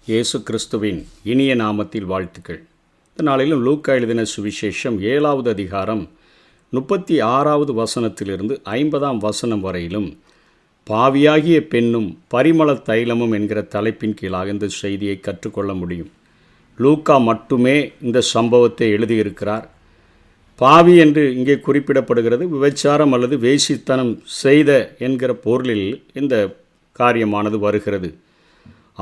இயேசு கிறிஸ்துவின் இனிய நாமத்தில் வாழ்த்துக்கள். இந்த நாளிலும் லூக்கா எழுதின சுவிசேஷம் 7வது அதிகாரம் 36வது வசனத்திலிருந்து 50ஆம் வசனம் வரையிலும் பாவியாகிய பெண்ணும் பரிமள தைலமும் என்கிற தலைப்பின் கீழாக இந்த செய்தியை கற்றுக்கொள்ள முடியும். லூக்கா மட்டுமே இந்த சம்பவத்தை எழுதியிருக்கிறார். பாவி என்று இங்கே குறிப்பிடப்படுகிறது. விபச்சாரம் அல்லது வேசித்தனம் செய்த என்கிற பொருளில் இந்த காரியமானது வருகிறது.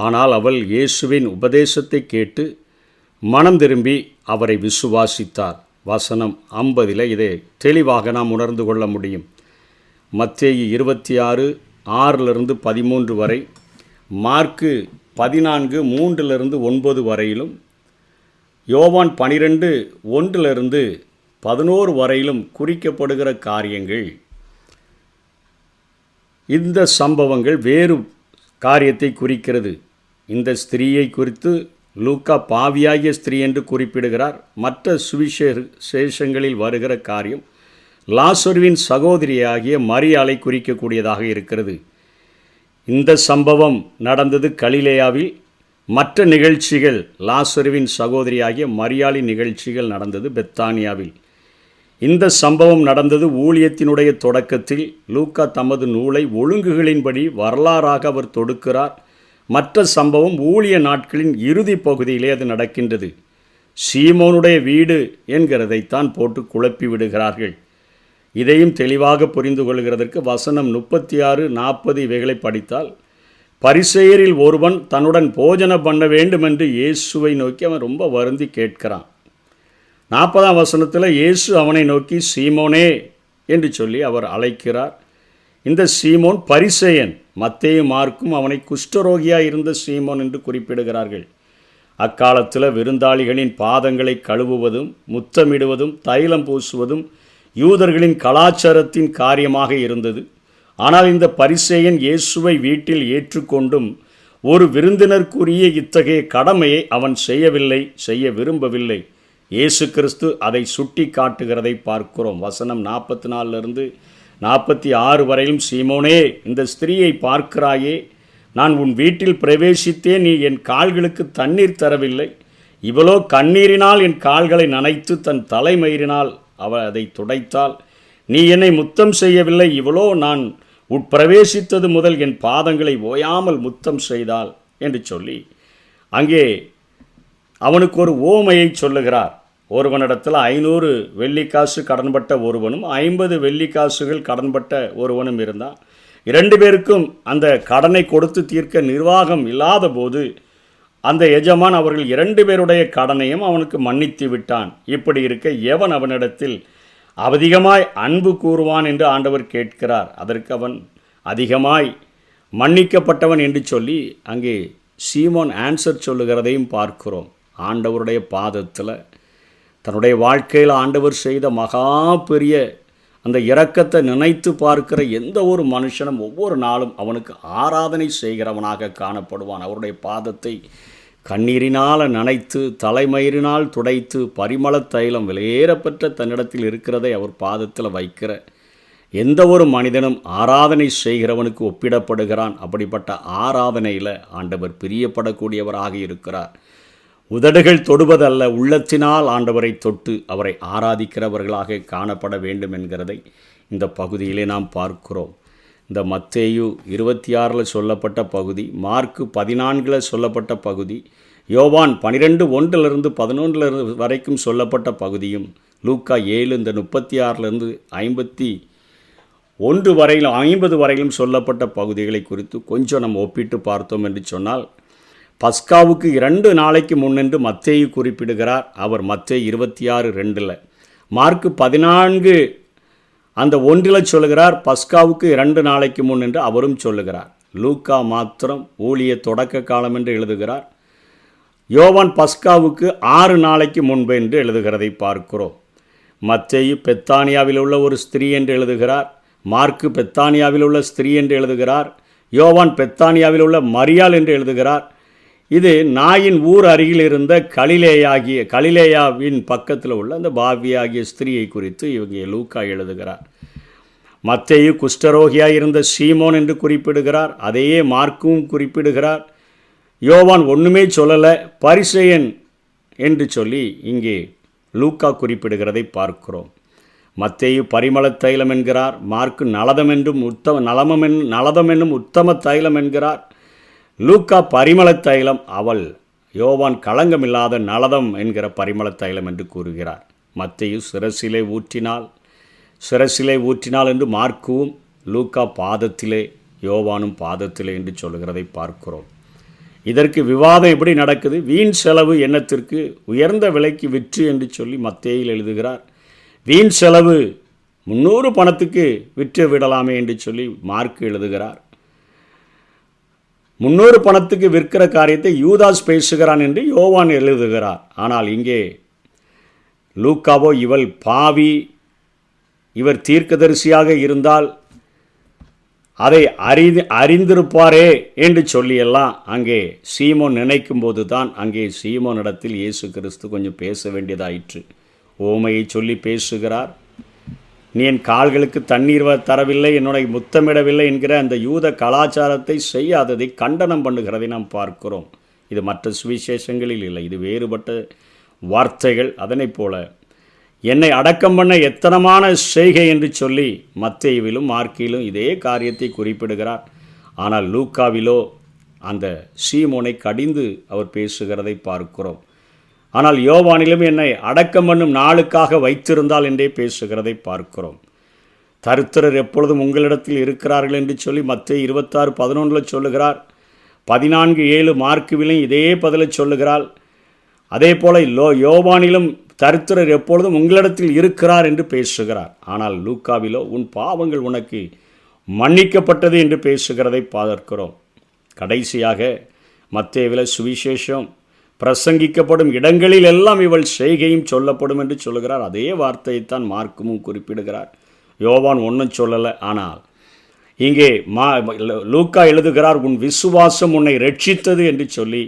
ஆனால் அவள் இயேசுவின் உபதேசத்தை கேட்டு மனம் திரும்பி அவரை விசுவாசித்தார். வசனம் 50 இதை தெளிவாக நாம் உணர்ந்து கொள்ள முடியும். மத்தேயு 26:6-13 வரை, மார்க்கு 14:3-9 வரையிலும், யோவான் 12:1-11 வரையிலும் குறிக்கப்படுகிற காரியங்கள், இந்த சம்பவங்கள் வேறு காரியத்தை குறிக்கிறது. இந்த ஸ்திரீயை குறித்து லூக்கா பாவியாகிய ஸ்திரீ என்று குறிப்பிடுகிறார். மற்ற சுவிசேஷங்களில் வருகிற காரியம் லாசருவின் சகோதரியாகிய மரியாளை குறிக்கக்கூடியதாக இருக்கிறது. இந்த சம்பவம் நடந்தது கலிலேயாவில். மற்ற நிகழ்ச்சிகள், லாசருவின் சகோதரியாகிய மரியாளின் நிகழ்ச்சிகள் நடந்தது பெத்தானியாவில். இந்த சம்பவம் நடந்தது ஊழியத்தினுடைய தொடக்கத்தில். லூக்கா தமது நூலை ஒழுங்குகளின்படி வரலாறாக அவர் தொடுக்கிறார். மற்ற சம்பவம் ஊழிய நாட்களின் இறுதி பகுதியிலே அது நடக்கின்றது. சீமோனுடைய வீடு என்கிறதைத்தான் போட்டு குழப்பி விடுகிறார்கள். இதையும் தெளிவாக புரிந்து கொள்கிறதற்கு வசனம் 36-40 இவைகளை படித்தால், பரிசேயரில் ஒருவன் தன்னுடன் போஜனம் பண்ண வேண்டும் என்று இயேசுவை நோக்கி அவன் ரொம்ப வருந்தி கேட்கிறான். 40ஆம் வசனத்தில் இயேசு அவனை நோக்கி சீமோனே என்று சொல்லி அவர் அழைக்கிறார். இந்த சீமோன் பரிசேயன். மத்தேயு மார்க்கும் அவனை குஷ்டரோகியாக இருந்த சீமோன் என்று குறிப்பிடுகிறார்கள். அக்காலத்தில் விருந்தாளிகளின் பாதங்களை கழுவுவதும் முத்தமிடுவதும் தைலம் பூசுவதும் யூதர்களின் கலாச்சாரத்தின் காரியமாக இருந்தது. ஆனால் இந்த பரிசேயன் இயேசுவை வீட்டில் ஏற்றுக்கொண்டும் ஒரு விருந்தினருக்குரிய இத்தகைய கடமையை அவன் செய்ய விரும்பவில்லை. இயேசு கிறிஸ்து அதை சுட்டி காட்டுகிறதை பார்க்கிறோம். வசனம் 44-46 வரையிலும், சீமோனே, இந்த ஸ்திரீயை பார்க்கிறாயே, நான் உன் வீட்டில் பிரவேசித்தேன், நீ என் கால்களுக்கு தண்ணீர் தரவில்லை. இவளோ கண்ணீரினால் என் கால்களை நனைத்து தன் தலைமயிரினால் அதை துடைத்தாள். நீ என்னை முத்தம் செய்யவில்லை. இவளோ நான் உட்பிரவேசித்தது முதல் என் பாதங்களை ஓயாமல் முத்தம் செய்தாள் என்று சொல்லி அங்கே அவனுக்கு ஒரு ஓமையை சொல்லுகிறார். ஒருவனிடத்தில் 500 வெள்ளிக்காசு கடன்பட்ட ஒருவனும் 50 வெள்ளிக்காசுகள் கடன்பட்ட ஒருவனும் இருந்தான். 2 பேருக்கும் அந்த கடனை கொடுத்து தீர்க்க நிர்வாகம் இல்லாத போது அந்த எஜமான் அவர்கள் 2 பேருடைய கடனையும் அவனுக்கு மன்னித்து விட்டான். இப்படி இருக்க எவன் அவனிடத்தில் அதிகமாய் அன்பு கூறுவான் என்று ஆண்டவர் கேட்கிறார். அதற்கு அவன் அதிகமாய் மன்னிக்கப்பட்டவன் என்று சொல்லி அங்கே சீமோன் ஆன்சர் சொல்லுகிறதையும் பார்க்கிறோம். ஆண்டவருடைய பாதத்தில் தன்னுடைய வாழ்க்கையில் ஆண்டவர் செய்த மகா பெரிய அந்த இரக்கத்தை நினைத்து பார்க்கிற எந்த ஒரு மனுஷனும் ஒவ்வொரு நாளும் அவனுக்கு ஆராதனை செய்கிறவனாக காணப்படுவான். அவருடைய பாதத்தை கண்ணீரினால் நனைத்து தலைமயிரினால் துடைத்து பரிமள தைலம் விலையேறப்பெற்ற தன்னிடத்தில் இருக்கிறதை அவர் பாதத்தில் வைக்கிற எந்த ஒரு மனிதனும் ஆராதனை செய்கிறவனுக்கு ஒப்பிடப்படுகிறான். அப்படிப்பட்ட ஆராதனையில் ஆண்டவர் பிரியப்படக்கூடியவராக இருக்கிறார். உதடுகள் தொடுவதல்ல, உள்ளத்தினால் ஆண்டவரை தொட்டு அவரை ஆராதிக்கிறவர்களாக காணப்பட வேண்டும் என்கிறதை இந்த பகுதியிலே நாம் பார்க்கிறோம். இந்த மத்தேயு 26 சொல்லப்பட்ட பகுதி, மார்க்கு 14 சொல்லப்பட்ட பகுதி, யோவான் 12:1-11 வரைக்கும் சொல்லப்பட்ட பகுதியும், லூக்கா 7 இந்த 36-51 வரையிலும் 50 வரையிலும் சொல்லப்பட்ட பகுதிகளை குறித்து கொஞ்சம் நம்ம ஒப்பிட்டு பார்த்தோம் என்று சொன்னால், பஸ்காவுக்கு 2 நாளைக்கு முன்னென்று மத்தேயு குறிப்பிடுகிறார். அவர் மத்தேயு 26:2, மார்க்கு 14:1 சொல்லுகிறார். பஸ்காவுக்கு 2 நாளைக்கு முன் என்று அவரும் சொல்லுகிறார். லூக்கா மாத்திரம் ஊழிய தொடக்க காலம் என்று எழுதுகிறார். யோவான் பஸ்காவுக்கு 6 நாளைக்கு முன்பு என்று எழுதுகிறதை பார்க்கிறோம். மத்தேயு பெத்தானியாவில் உள்ள ஒரு ஸ்திரீ என்று எழுதுகிறார். மார்க்கு பெத்தானியாவில் உள்ள ஸ்திரீ என்று எழுதுகிறார். யோவான் பெத்தானியாவில் உள்ள மரியாள் என்று எழுதுகிறார். இது நாயின் ஊர் அருகில் இருந்த கலிலேயாவின் பக்கத்தில் உள்ள அந்த பாவியாகிய ஸ்திரீயை குறித்து இவங்க லூக்கா எழுதுகிறார். மத்தேயு குஷ்டரோகியாக இருந்த சீமோன் என்று குறிப்பிடுகிறார். அதையே மார்க்கும் குறிப்பிடுகிறார். யோவான் ஒன்றுமே சொல்லலை, பரிசேயன் என்று சொல்லி இங்கே லூக்கா குறிப்பிடுகிறதை பார்க்கிறோம். மத்தேயு பரிமள தைலம் என்கிறார், மார்க்கு நலதம் என்றும் நலதம் என்னும் உத்தம தைலம் என்கிறார், லூக்கா பரிமள தைலம், அவள் யோவான் களங்கமில்லாத நலதம் என்கிற பரிமள தைலம் என்று கூறுகிறார். மத்தேயு சிரசிலே ஊற்றினாள் என்று மார்க்குவும், லூக்கா பாதத்திலே, யோவானும் பாதத்திலே என்று சொல்லுகிறதை பார்க்கிறோம். இதற்கு விவாதம் எப்படி நடக்குது? வீண் செலவு எண்ணத்திற்கு உயர்ந்த விலைக்கு விற்று என்று சொல்லி மத்தேயில் எழுதுகிறார். வீண் செலவு 300 பணத்துக்கு விற்று விடலாமே என்று சொல்லி மார்க்கு எழுதுகிறார். 300 பணத்துக்கு விற்கிற காரியத்தை யூதாஸ் பேசுகிறான் என்று யோவான் எழுதுகிறார். ஆனால் இங்கே லூக்காவோ, இவள் பாவி, இவர் தீர்க்கதரிசியாக இருந்தால் அதை அறிந்திருப்பாரே என்று சொல்லியெல்லாம் அங்கே சீமோன் நினைக்கும் போது தான் அங்கே சீமோனிடத்தில் இயேசு கிறிஸ்து கொஞ்சம் பேச வேண்டியதாயிற்று. ஓமையை சொல்லி பேசுகிறார். நீ என் கால்களுக்கு தண்ணீர் தரவில்லை, என்னுடைய முத்தமிடவில்லை என்கிற அந்த யூத கலாச்சாரத்தை செய்யாததை கண்டனம் பண்ணுகிறதை நாம் பார்க்கிறோம். இது மற்ற சுவிசேஷங்களில் இல்லை, இது வேறுபட்ட வார்த்தைகள். அதனைப் போல என்னை அடக்கம் பண்ண எத்தனமான செய்கை என்று சொல்லி மத்தேயுவிலும் மார்க்கிலும் இதே காரியத்தை குறிப்பிடுகிறார். ஆனால் லூக்காவிலோ அந்த சீமோனை கடிந்து அவர் பேசுகிறதை பார்க்கிறோம். ஆனால் யோவானிலும் என்னை அடக்கம் பண்ணும் நாளுக்காக வைத்திருந்தால் என்றே பேசுகிறதை பார்க்கிறோம். தரித்திரர் எப்பொழுதும் உங்களிடத்தில் இருக்கிறார்கள் என்று சொல்லி மத்தேயு 26:11 சொல்லுகிறார். 14:7 மார்க்குவிலும் இதே பதிலை சொல்லுகிறாள். அதே போல யோவானிலும் தரித்திரர் எப்பொழுதும் உங்களிடத்தில் இருக்கிறார் என்று பேசுகிறார். ஆனால் லூக்காவிலோ உன் பாவங்கள் உனக்கு மன்னிக்கப்பட்டது என்று பேசுகிறதை பார்க்கிறோம். கடைசியாக மத்தேயுவில சுவிசேஷம் பிரசங்கிக்கப்படும் இடங்களில் எல்லாம் இவள் செய்கையும் சொல்லப்படும் என்று சொல்லுகிறார். அதே வார்த்தையைத்தான் மார்க்கும் குறிப்பிடுகிறார். யோவான் ஒன்றும் சொல்லலை. ஆனால் இங்கே லூக்கா எழுதுகிறார், உன் விசுவாசம் உன்னை ரட்சித்தது என்று சொல்லி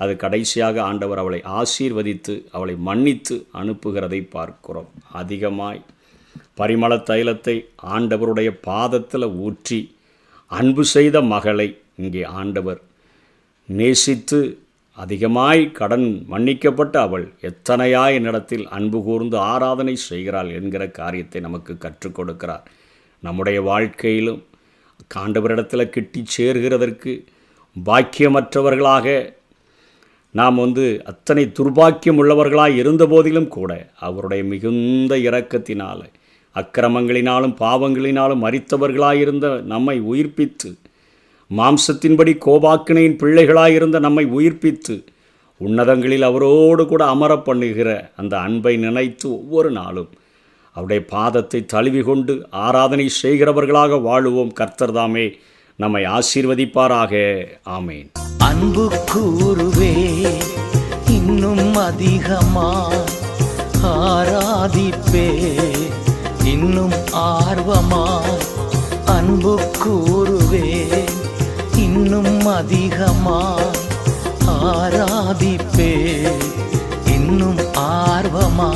அது கடைசியாக ஆண்டவர் அவளை ஆசீர்வதித்து அவளை மன்னித்து அனுப்புகிறதை பார்க்கிறோம். அதிகமாய் பரிமள தைலத்தை ஆண்டவருடைய பாதத்தில் ஊற்றி அன்பு செய்த மகளை இங்கே ஆண்டவர் நேசித்து அதிகமாய் கடன் மன்னிக்கப்பட்ட அவள் எத்தனையாய் என்னிடத்தில் அன்பு கூர்ந்து ஆராதனை செய்கிறாள் என்கிற காரியத்தை நமக்கு கற்றுக் கொடுக்கிறார். நம்முடைய வாழ்க்கையிலும் ஆண்டவரிடத்தில் கிட்டி சேர்கிறதற்கு பாக்கியமற்றவர்களாக நாம் அத்தனை துர்பாக்கியம் உள்ளவர்களாக இருந்த போதிலும் கூட அவருடைய மிகுந்த இரக்கத்தினால் அக்கிரமங்களினாலும் பாவங்களினாலும் மரித்தவர்களாயிருந்த நம்மை உயிர்ப்பித்து, மாம்சத்தின்படி கோபாக்கினையின் பிள்ளைகளாயிருந்த நம்மை உயிர்ப்பித்து உன்னதங்களில் அவரோடு கூட அமர பண்ணுகிற அந்த அன்பை நினைத்து ஒவ்வொரு நாளும் அவருடைய பாதத்தை தழுவி கொண்டு ஆராதனை செய்கிறவர்களாக வாழுவோம். கர்த்தர் தாமே நம்மை ஆசீர்வதிப்பாராக. ஆமேன். அன்பு கூறுவே இன்னும் அதிகமா, ஆராதிப்பே இன்னும் ஆர்வமா. அன்பு கூறுவே இன்னும் அதிகமா, ஆராதிப்பே இன்னும் ஆர்வமா.